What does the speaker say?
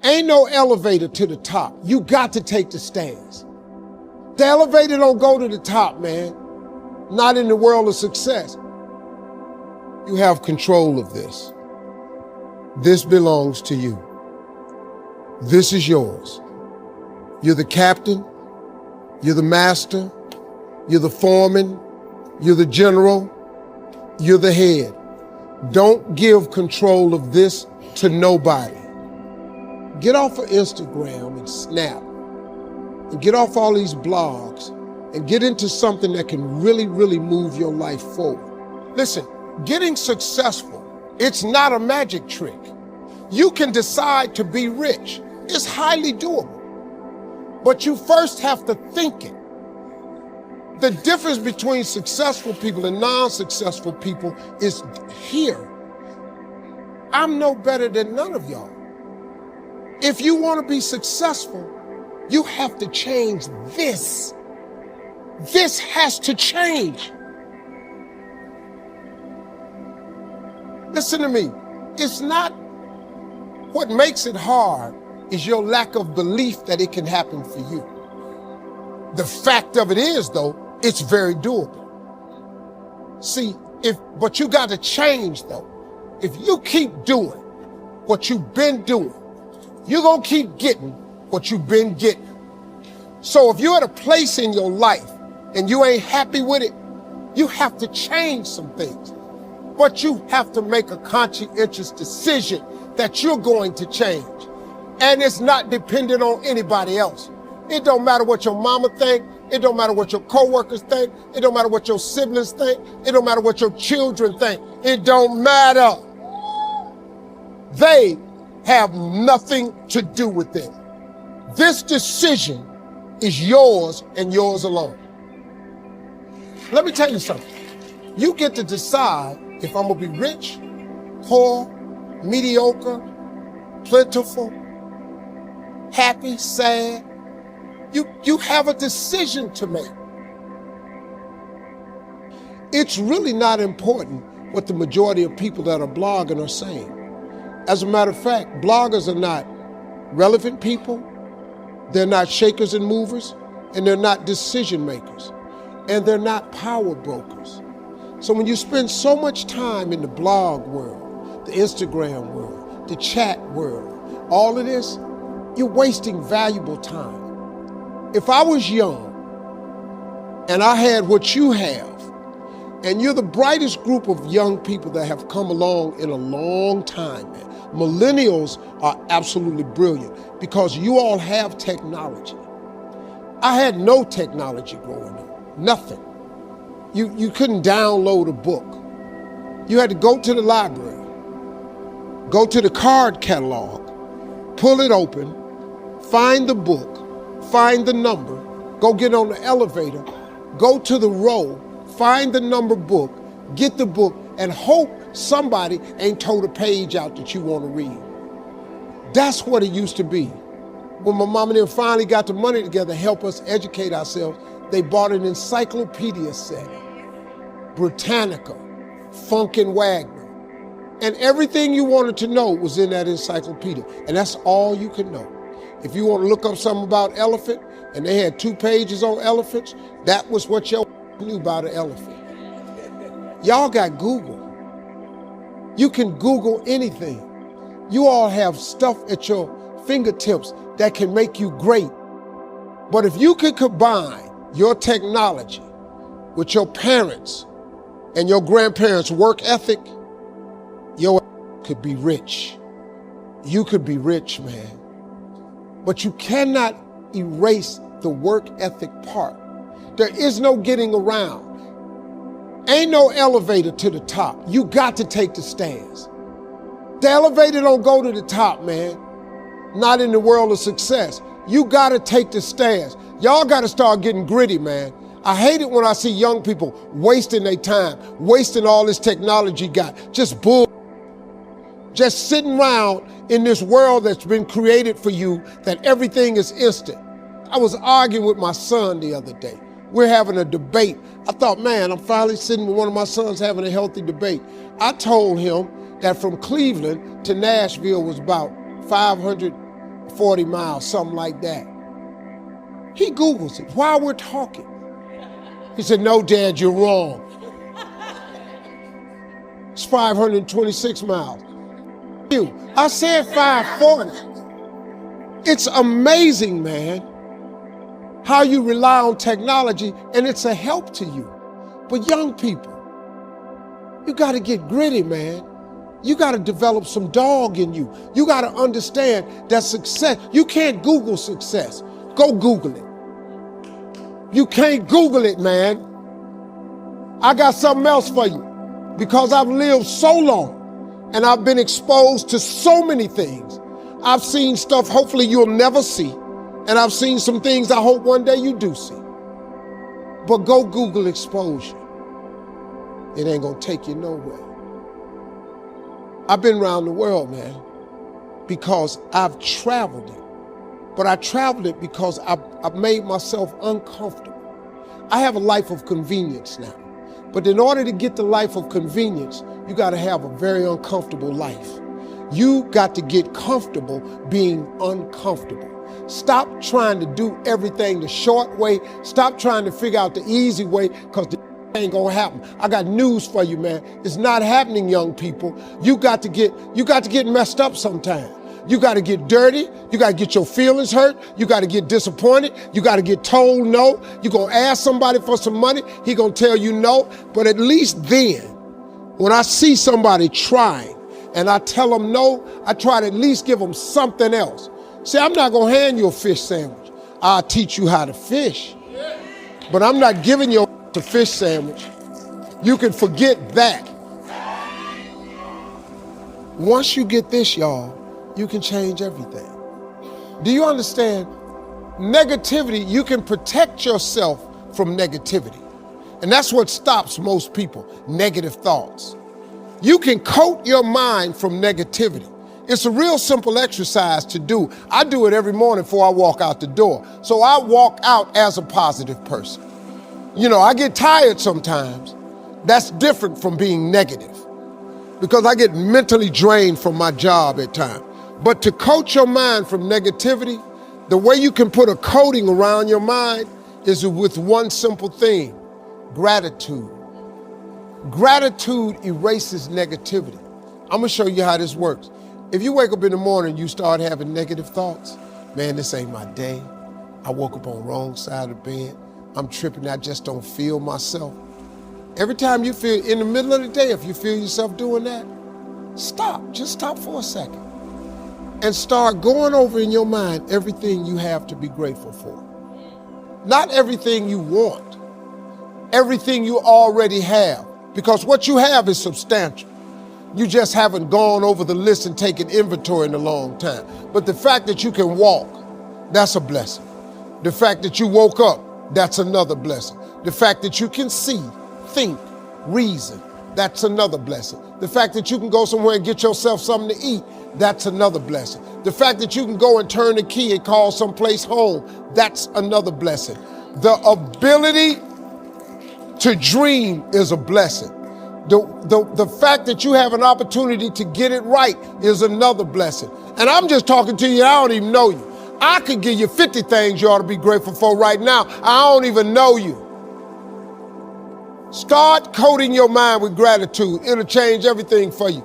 Ain't no elevator to the top. You got to take the stairs. The elevator don't go to the top, man. Not in the world of success. You have control of this. This belongs to you. This is yours. You're the captain. You're the master. You're the foreman. You're the general. You're the head. Don't give control of this to nobody. Get off of Instagram and Snap and get off all these blogs and get into something that can really, really move your life forward. Listen, getting successful, it's not a magic trick. You can decide to be rich. It's highly doable. But you first have to think it. The difference between successful people and non-successful people is here. I'm no better than none of y'all. If you want to be successful, you have to change this. This has to change. Listen to me. It's not what makes it hard is your lack of belief that it can happen for you. The fact of it is, though, it's very doable. See, but you got to change, though. If you keep doing what you've been doing, you're going to keep getting what you've been getting. So if you're at a place in your life and you ain't happy with it, you have to change some things. But you have to make a conscientious decision that you're going to change. And it's not dependent on anybody else. It don't matter what your mama think. It don't matter what your coworkers think. It don't matter what your siblings think. It don't matter what your children think. It don't matter. They have nothing to do with it. This decision is yours and yours alone. Let me tell you something. You get to decide if I'm gonna be rich, poor, mediocre, plentiful, happy, sad. You have a decision to make. It's really not important what the majority of people that are blogging are saying. As a matter of fact, bloggers are not relevant people, they're not shakers and movers, and they're not decision makers, and they're not power brokers. So when you spend so much time in the blog world, the Instagram world, the chat world, all of this, you're wasting valuable time. If I was young and I had what you have, and you're the brightest group of young people that have come along in a long time, man. Millennials are absolutely brilliant because you all have technology. I had no technology growing up, nothing. You couldn't download a book. You had to go to the library, go to the card catalog, pull it open, find the book, find the number, go get on the elevator, go to the row, find the number book, get the book, and hope somebody ain't told a page out that you want to read. That's what it used to be. When my mom and them finally got the money together to help us educate ourselves, they bought an encyclopedia set, Britannica, Funk and Wagner, and everything you wanted to know was in that encyclopedia, and that's all you could know. If you want to look up something about elephant, and they had 2 pages on elephants, that was what your knew about an elephant. Y'all got Google. You can Google anything. You all have stuff at your fingertips that can make you great. But if you could combine your technology with your parents and your grandparents' work ethic, your could be rich. You could be rich, man. But you cannot erase the work ethic part. There is no getting around. Ain't no elevator to the top. You got to take the stairs. The elevator don't go to the top, man. Not in the world of success. You got to take the stairs. Y'all got to start getting gritty, man. I hate it when I see young people wasting their time, wasting all this technology got, just bull. Just sitting around in this world that's been created for you, that everything is instant. I was arguing with my son the other day. We're having a debate. I thought, man, I'm finally sitting with one of my sons having a healthy debate. I told him that from Cleveland to Nashville was about 500 40 miles, something like that. He Googles it while we're talking. He said, no, Dad, you're wrong. It's 526 miles. I said 540. It's amazing, man, how you rely on technology and it's a help to you. But young people, you gotta get gritty, man. You gotta develop some dog in you. You gotta understand that success, you can't Google success. Go Google it. You can't Google it, man. I got something else for you. Because I've lived so long and I've been exposed to so many things. I've seen stuff hopefully you'll never see. And I've seen some things I hope one day you do see. But go Google exposure. It ain't gonna take you nowhere. I've been around the world, man, because I've traveled it. But I traveled it because I've made myself uncomfortable. I have a life of convenience now. But in order to get the life of convenience, you gotta have a very uncomfortable life. You got to get comfortable being uncomfortable. Stop trying to do everything the short way. Stop trying to figure out the easy way, because the ain't gonna happen. I got news for you, man. It's not happening, young people. You got to get messed up sometime. You got to get dirty. You got to get your feelings hurt. You got to get disappointed. You got to get told no. You're going to ask somebody for some money. He going to tell you no. But at least then, when I see somebody trying and I tell them no, I try to at least give them something else. See, I'm not going to hand you a fish sandwich. I'll teach you how to fish. But I'm not giving you a fish sandwich. You can forget that. Once you get this, y'all, you can change everything. Do you understand? Negativity, you can protect yourself from negativity. And that's what stops most people, negative thoughts. You can coat your mind from negativity. It's a real simple exercise to do. I do it every morning before I walk out the door. So I walk out as a positive person. You know, I get tired sometimes. That's different from being negative, because I get mentally drained from my job at times. But to coat your mind from negativity, the way you can put a coating around your mind is with one simple thing: gratitude. Gratitude erases negativity. I'm gonna show you how this works. If you wake up in the morning, you start having negative thoughts, man, this ain't my day. I woke up on the wrong side of the bed. I'm tripping, I just don't feel myself. Every time you feel, in the middle of the day, if you feel yourself doing that, stop, just stop for a second. And start going over in your mind everything you have to be grateful for. Not everything you want, everything you already have, because what you have is substantial. You just haven't gone over the list and taken inventory in a long time. But the fact that you can walk, that's a blessing. The fact that you woke up, that's another blessing. The fact that you can see, think, reason, that's another blessing. The fact that you can go somewhere and get yourself something to eat, that's another blessing. The fact that you can go and turn the key and call someplace home, that's another blessing. The ability to dream is a blessing. The fact that you have an opportunity to get it right is another blessing. And I'm just talking to you, I don't even know you. I could give you 50 things you ought to be grateful for right now. I don't even know you. Start coating your mind with gratitude. It'll change everything for you.